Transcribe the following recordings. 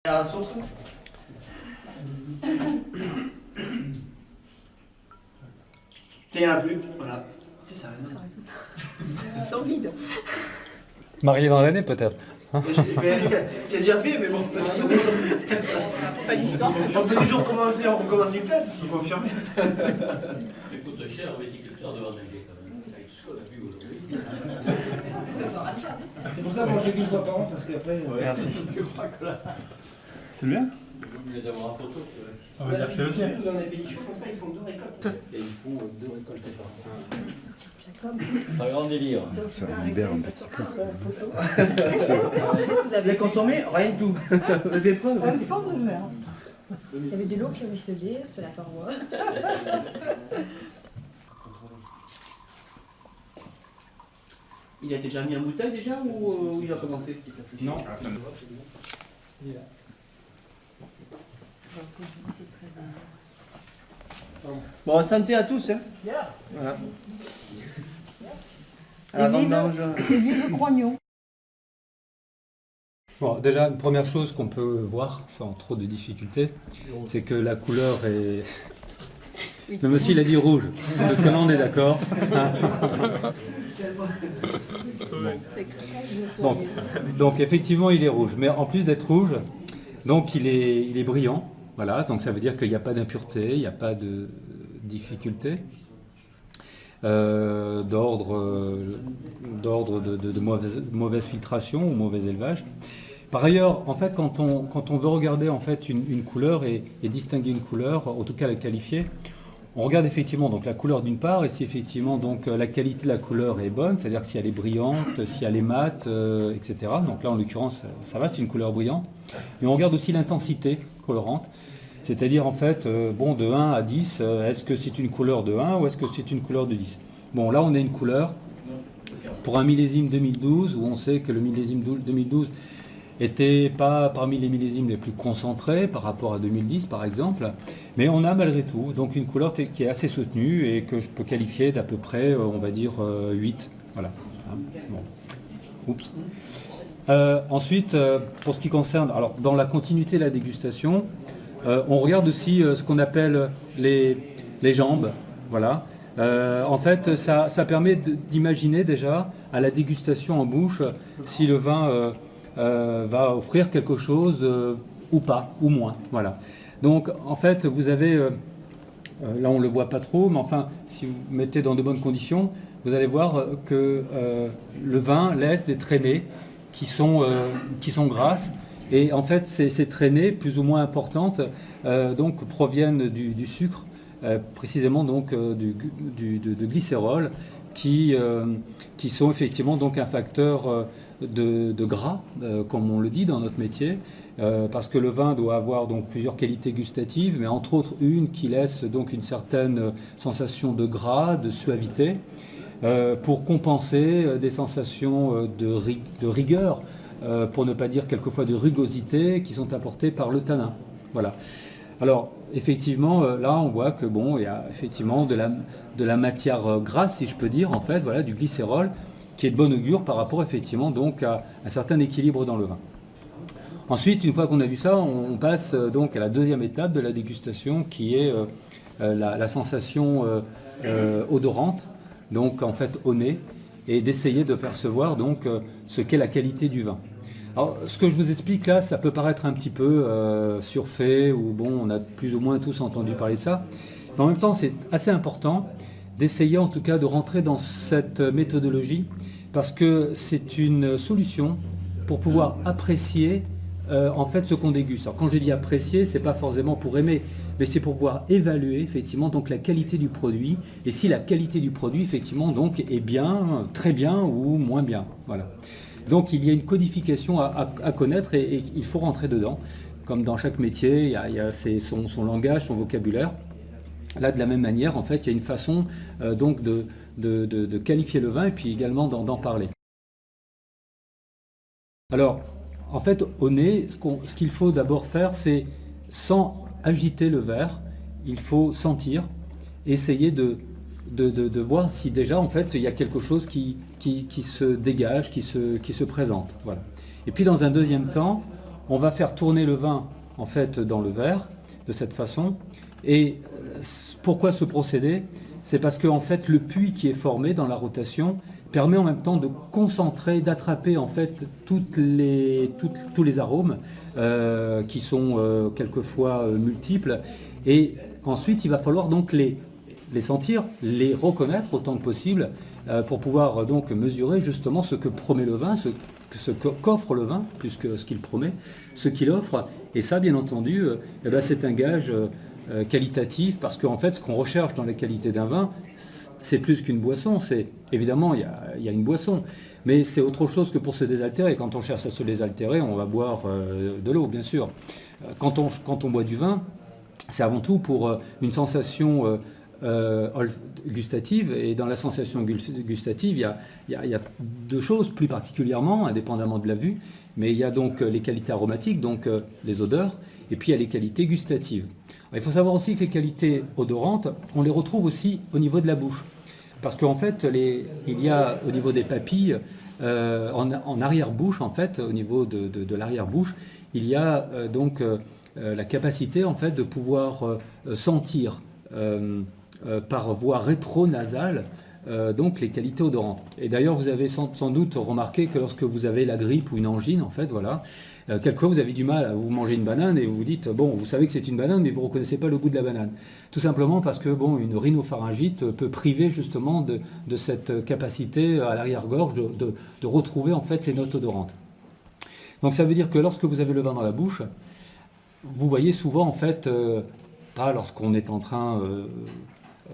À la sauce. Il n'y en a plus, voilà. Ça résonne. Ils sont vides. Marié dans l'année peut-être. C'est déjà fait, mais bon. Pas d'histoire. On peut toujours recommencer une fête s'il faut fermer. Ça coûte cher un viticulteur de vendanger quand même. Avec tout ce qu'on a vu aujourd'hui. C'est pour ça que manger qu'une fois par an, parce qu'après. Merci. C'est bien. Il vaut mieux les avoir en photo. On va dire que c'est le tien. Dans les pays chauds comme ça, ils font 2 récoltes. Et ils font 2 récoltes par an. Pas grand délire. Ça libère un petit peu. Vous avez consommé rien du tout. Des preuves. Un fond de verre. Il y avait de l'eau qui ruisselait sur la paroi. Il a été déjà mis en bouteille déjà ou il a commencé? Non. Bon, santé à tous. Hein. Voilà. À la vendange. Et vive le Crognon. Bon, déjà, une première chose qu'on peut voir sans trop de difficulté, c'est que la couleur est... Le monsieur il a dit rouge, parce que là on est d'accord. Donc effectivement il est rouge, mais en plus d'être rouge, donc il est brillant, voilà, donc ça veut dire qu'il n'y a pas d'impureté, il n'y a pas de difficulté d'ordre de mauvaise filtration ou mauvais élevage. Par ailleurs, en fait, quand on veut regarder en fait une couleur et distinguer une couleur, en tout cas la qualifier, on regarde effectivement donc la couleur d'une part, et si effectivement donc la qualité de la couleur est bonne, c'est-à-dire que si elle est brillante, si elle est mate, etc. Donc là en l'occurrence ça va, c'est une couleur brillante. Et on regarde aussi l'intensité colorante, c'est-à-dire en fait bon, de 1 à 10, est-ce que c'est une couleur de 1 ou est-ce que c'est une couleur de 10? Bon, là on a une couleur pour un millésime 2012 où on sait que le millésime 2012 était pas parmi les millésimes les plus concentrés par rapport à 2010 par exemple, mais on a malgré tout donc une couleur qui est assez soutenue et que je peux qualifier d'à peu près, on va dire 8. Voilà. Bon. Oups. Ensuite, pour ce qui concerne, alors dans la continuité de la dégustation, on regarde aussi ce qu'on appelle les jambes. Voilà. En fait, ça permet d'imaginer déjà à la dégustation en bouche si le vin va offrir quelque chose ou pas, ou moins. Voilà. Donc en fait, vous avez, là on ne le voit pas trop, mais enfin, si vous mettez dans de bonnes conditions, vous allez voir que le vin laisse des traînées qui sont grasses. Et en fait, ces traînées, plus ou moins importantes, donc proviennent du sucre, précisément donc de glycérol, qui sont effectivement donc un facteur de gras, comme on le dit dans notre métier, parce que le vin doit avoir donc plusieurs qualités gustatives, mais entre autres une qui laisse donc une certaine sensation de gras, de suavité, pour compenser des sensations de rigueur, pour ne pas dire quelquefois de rugosité, qui sont apportées par le tanin. Voilà. Alors effectivement, là on voit que bon, il y a effectivement de la matière grasse, si je peux dire, en fait, voilà, du glycérol, qui est de bon augure par rapport effectivement donc à un certain équilibre dans le vin. Ensuite, une fois qu'on a vu ça, on passe donc à la deuxième étape de la dégustation, qui est la sensation odorante, donc en fait au nez, et d'essayer de percevoir donc ce qu'est la qualité du vin. Alors, ce que je vous explique là, ça peut paraître un petit peu surfait, ou bon, on a plus ou moins tous entendu parler de ça, mais en même temps, c'est assez important d'essayer en tout cas de rentrer dans cette méthodologie, parce que c'est une solution pour pouvoir apprécier en fait ce qu'on déguste. Alors quand je dis apprécier, c'est pas forcément pour aimer, mais c'est pour pouvoir évaluer effectivement donc la qualité du produit, et si la qualité du produit effectivement donc est bien, très bien ou moins bien. Voilà. Donc il y a une codification à connaître, et il faut rentrer dedans. Comme dans chaque métier, il y a son langage, son vocabulaire. Là, de la même manière, en fait, il y a une façon donc de qualifier le vin et puis également d'en parler. Alors, en fait, au nez, ce qu'il faut d'abord faire, c'est, sans agiter le verre, il faut sentir, essayer de voir si déjà, en fait, il y a quelque chose qui se dégage, qui se présente. Voilà. Et puis, dans un deuxième temps, on va faire tourner le vin en fait dans le verre de cette façon. Et pourquoi ce procédé? C'est parce que en fait le puits qui est formé dans la rotation permet en même temps de concentrer, d'attraper en fait tous les arômes qui sont quelquefois multiples. Et ensuite il va falloir donc les sentir, les reconnaître autant que possible pour pouvoir donc mesurer justement ce que promet le vin, ce qu'offre le vin, plus que ce qu'il promet, ce qu'il offre. Et ça, bien entendu, c'est un gage qualitatif, parce qu'en fait, ce qu'on recherche dans la qualité d'un vin, c'est plus qu'une boisson. C'est évidemment, il y a une boisson, mais c'est autre chose que pour se désaltérer. Quand on cherche à se désaltérer, on va boire de l'eau, bien sûr. Quand on boit du vin, c'est avant tout pour une sensation gustative, et dans la sensation gustative, il y a deux choses plus particulièrement, indépendamment de la vue, mais il y a donc les qualités aromatiques, donc les odeurs, et puis il y a les qualités gustatives. Alors, il faut savoir aussi que les qualités odorantes, on les retrouve aussi au niveau de la bouche, parce qu'en fait, il y a au niveau des papilles, en arrière-bouche, en fait, au niveau de l'arrière-bouche, il y a donc la capacité en fait de pouvoir sentir par voie rétronasale donc les qualités odorantes. Et d'ailleurs, vous avez sans doute remarqué que lorsque vous avez la grippe ou une angine, en fait, voilà, quelquefois vous avez du mal à vous manger une banane et vous vous dites, bon, vous savez que c'est une banane, mais vous ne reconnaissez pas le goût de la banane. Tout simplement parce que, bon, une rhinopharyngite peut priver justement de cette capacité à l'arrière-gorge de retrouver en fait les notes odorantes. Donc ça veut dire que lorsque vous avez le vin dans la bouche, vous voyez souvent en fait, pas lorsqu'on est en train,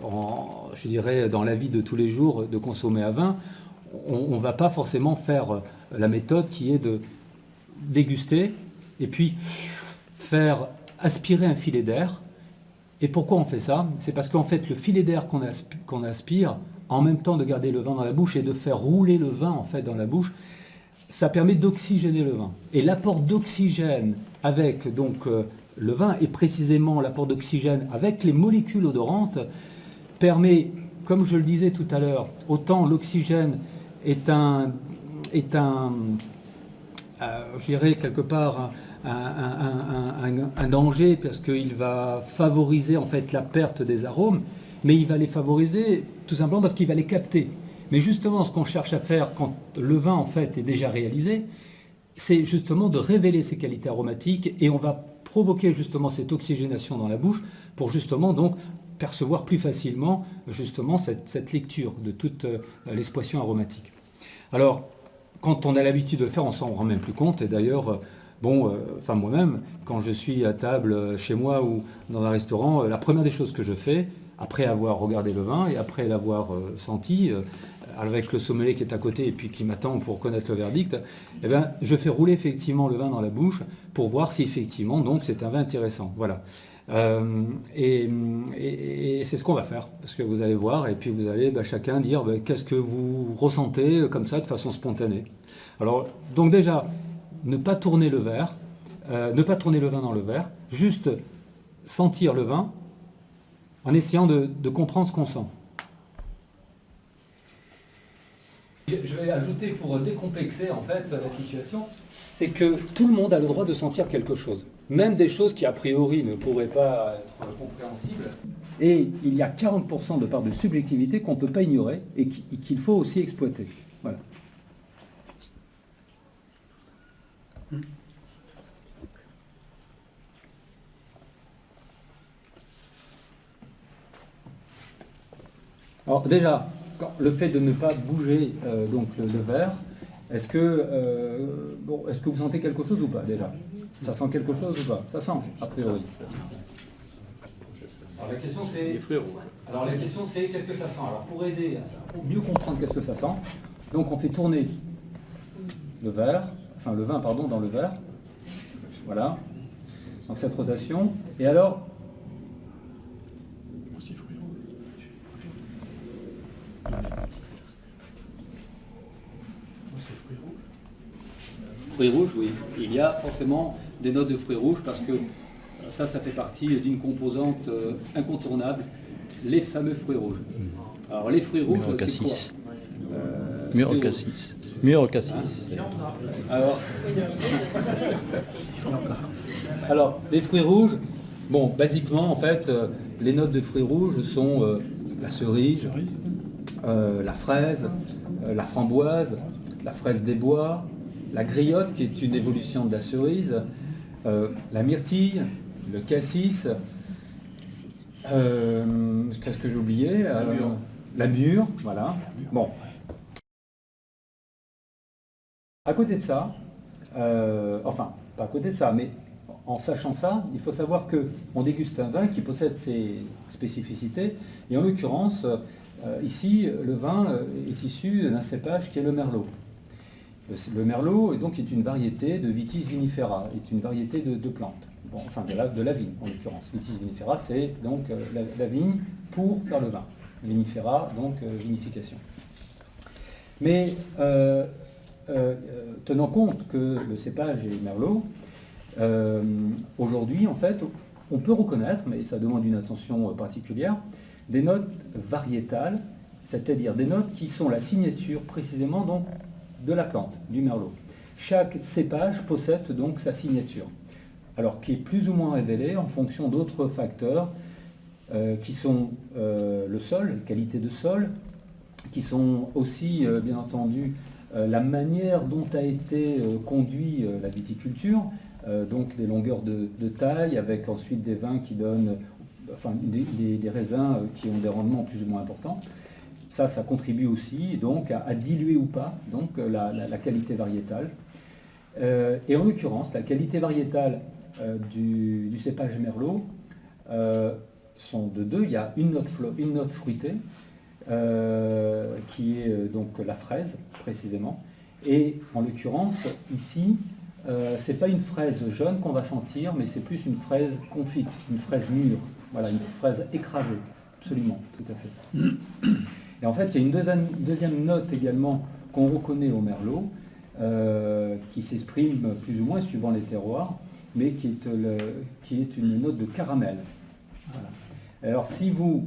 je dirais, dans la vie de tous les jours, de consommer à vin, on ne va pas forcément faire la méthode qui est de déguster et puis faire aspirer un filet d'air. Et pourquoi on fait ça? C'est parce qu'en fait, le filet d'air qu'on aspire, en même temps de garder le vin dans la bouche et de faire rouler le vin en fait dans la bouche, ça permet d'oxygéner le vin. Et l'apport d'oxygène avec donc le vin, et précisément l'apport d'oxygène avec les molécules odorantes, permet, comme je le disais tout à l'heure, autant l'oxygène est un je dirais quelque part un danger, parce qu'il va favoriser en fait la perte des arômes, mais il va les favoriser tout simplement parce qu'il va les capter. Mais justement, ce qu'on cherche à faire quand le vin en fait est déjà réalisé, c'est justement de révéler ses qualités aromatiques, et on va provoquer justement cette oxygénation dans la bouche pour justement donc percevoir plus facilement justement cette lecture de toute l'expression aromatique. Alors, quand on a l'habitude de le faire, on s'en rend même plus compte. Et d'ailleurs, moi-même, quand je suis à table chez moi ou dans un restaurant, la première des choses que je fais, après avoir regardé le vin et après l'avoir senti, avec le sommelier qui est à côté et puis qui m'attend pour connaître le verdict, eh bien, je fais rouler effectivement le vin dans la bouche pour voir si effectivement donc c'est un vin intéressant. Voilà. Et c'est ce qu'on va faire, parce que vous allez voir et puis vous allez chacun dire qu'est-ce que vous ressentez comme ça de façon spontanée. Alors donc déjà, ne pas tourner le verre, ne pas tourner le vin dans le verre, juste sentir le vin en essayant de comprendre ce qu'on sent. Je vais ajouter, pour décomplexer en fait la situation, c'est que tout le monde a le droit de sentir quelque chose, même des choses qui a priori ne pourraient pas être compréhensibles. Et il y a 40% de part de subjectivité qu'on ne peut pas ignorer et qu'il faut aussi exploiter. Voilà. Alors déjà, le fait de ne pas bouger donc le verre, est-ce que vous sentez quelque chose ou pas déjà? Ça sent quelque chose ou pas? Ça sent, a priori. Alors la question c'est... Alors la question c'est qu'est-ce que ça sent? Alors pour aider à ça, pour mieux comprendre qu'est-ce que ça sent, donc on fait tourner le verre, enfin le vin pardon, dans le verre. Voilà. Donc cette rotation. Et alors... Fruits rouges, oui. Il y a forcément des notes de fruits rouges parce que ça fait partie d'une composante incontournable, les fameux fruits rouges. Alors les fruits rouges, c'est quoi? Mur cassis. Mûre au cassis. Alors, les fruits rouges, bon, basiquement, en fait, les notes de fruits rouges sont la cerise, la fraise, la framboise, la fraise des bois, la griotte, qui est une évolution de la cerise, la myrtille, le cassis, qu'est-ce que j'ai oublié la mûre, voilà. Bon. À côté de ça, enfin, pas à côté de ça, mais en sachant ça, il faut savoir qu'on déguste un vin qui possède ses spécificités, et en l'occurrence, ici, le vin est issu d'un cépage qui est le merlot. Le merlot donc, est une variété de Vitis vinifera, est une variété de plantes, bon, enfin de la vigne en l'occurrence. Vitis vinifera, c'est donc la vigne pour faire le vin. Vinifera, donc vinification. Mais tenant compte que le cépage est merlot, aujourd'hui, en fait, on peut reconnaître, mais ça demande une attention particulière, des notes variétales, c'est-à-dire des notes qui sont la signature précisément donc, de la plante, du merlot. Chaque cépage possède donc sa signature, alors qui est plus ou moins révélée en fonction d'autres facteurs qui sont le sol, la qualité de sol, qui sont aussi, bien entendu, la manière dont a été conduite la viticulture, donc des longueurs de taille, avec ensuite des vins qui donnent, enfin des raisins qui ont des rendements plus ou moins importants. Ça contribue aussi donc à diluer ou pas donc la qualité variétale. Et en l'occurrence, la qualité variétale du cépage merlot sont de deux. Il y a une note fruitée qui est donc la fraise précisément. Et en l'occurrence ici, c'est pas une fraise jaune qu'on va sentir, mais c'est plus une fraise confite, une fraise mûre. Voilà, une fraise écrasée, absolument, tout à fait. Et en fait, il y a une deuxième note également qu'on reconnaît au merlot, qui s'exprime plus ou moins suivant les terroirs, mais qui est une note de caramel. Voilà. Alors si vous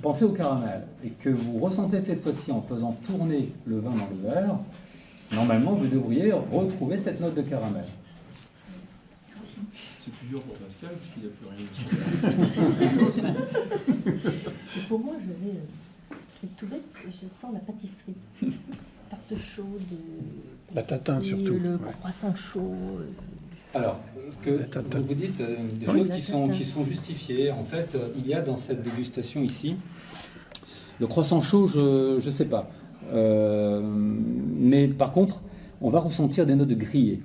pensez au caramel et que vous ressentez cette fois-ci en faisant tourner le vin dans le verre, normalement vous devriez retrouver cette note de caramel. C'est plus dur pour Pascal, puisqu'il n'a plus rien dessus. Et pour moi, je vais tout bête, je sens la pâtisserie. Tarte chaude, La tatin surtout. le Ouais. croissant chaud. Alors, ce que vous dites, des Oui, choses la qui sont justifiées. En fait, il y a dans cette dégustation ici, le croissant chaud, je ne sais pas. Mais par contre, on va ressentir des notes de grillé.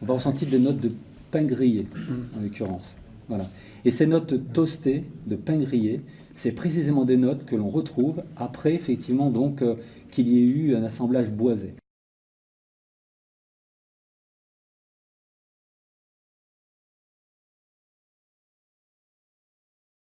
On va ressentir des notes de pain grillé, en l'occurrence. Voilà. Et ces notes toastées de pain grillé, c'est précisément des notes que l'on retrouve après, effectivement, donc, qu'il y ait eu un assemblage boisé.